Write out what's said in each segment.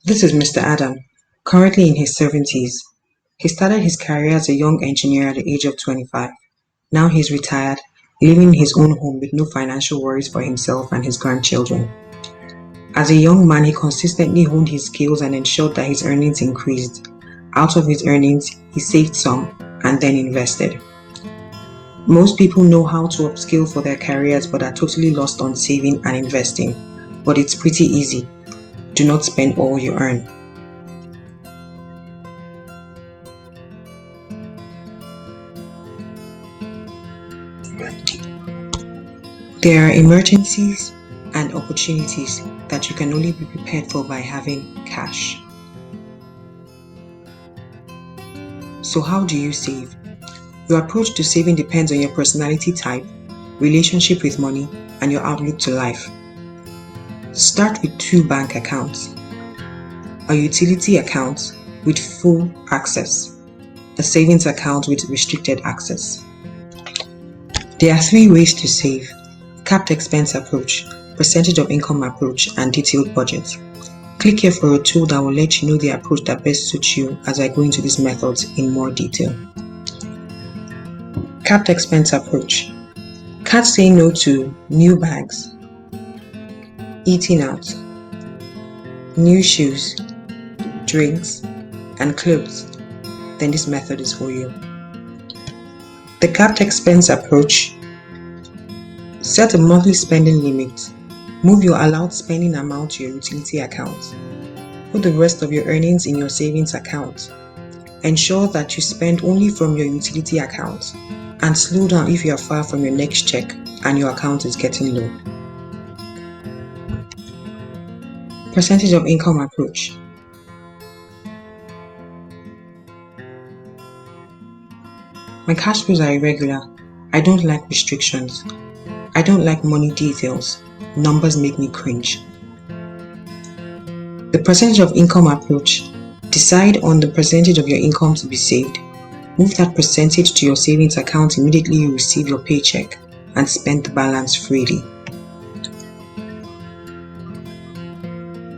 This is Mr. Adam, currently in his 70s. He started his career as a young engineer at the age of 25. Now he's retired, living in his own home with no financial worries for himself and his grandchildren. As a young man, he consistently honed his skills and ensured that his earnings increased. Out of his earnings, he saved some and then invested. Most people know how to upskill for their careers but are totally lost on saving and investing. But it's pretty easy. Do not spend all you earn. There are emergencies and opportunities that you can only be prepared for by having cash. So how do you save? Your approach to saving depends on your personality type, relationship with money, and your outlook to life. Start with 2 bank accounts. A utility account with full access. A savings account with restricted access. There are 3 ways to save: capped expense approach, percentage of income approach, and detailed budget. Click here for a tool that will let you know the approach that best suits you as I go into these methods in more detail. Capped expense approach. Can't say no to new bags, eating out, new shoes, drinks, and clothes, then this method is for you. The capped expense approach. Set a monthly spending limit. Move your allowed spending amount to your utility account. Put the rest of your earnings in your savings account. Ensure that you spend only from your utility account, and slow down if you are far from your next check and your account is getting low. Percentage of income approach. My cash flows are irregular. I don't like restrictions. I don't like money details. Numbers make me cringe. The percentage of income approach. Decide on the percentage of your income to be saved. Move that percentage to your savings account immediately you receive your paycheck and spend the balance freely.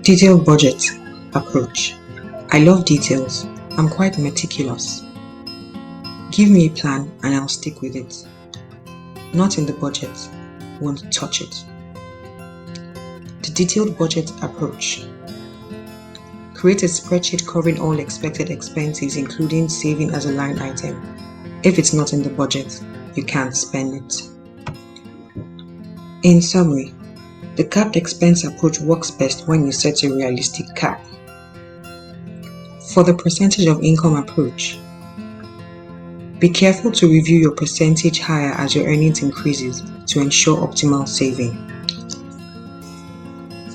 Detailed budget approach. I love details. I'm quite meticulous. Give me a plan and I'll stick with it. Not in the budget. Won't touch it. The detailed budget approach. Create a spreadsheet covering all expected expenses, including saving as a line item. If it's not in the budget, you can't spend it. In summary, the capped expense approach works best when you set a realistic cap. For the percentage of income approach, be careful to review your percentage higher as your earnings increases to ensure optimal saving.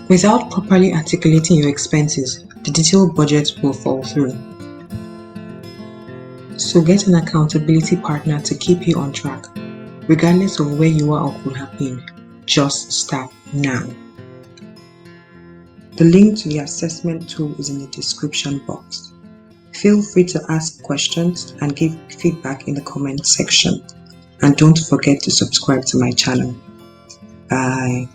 Without properly articulating your expenses, the detailed budget will fall through. So get an accountability partner to keep you on track, regardless of where you are or could have been. Just start now. The link to the assessment tool is in the description box. Feel free to ask questions and give feedback in the comment section. And don't forget to subscribe to my channel. Bye.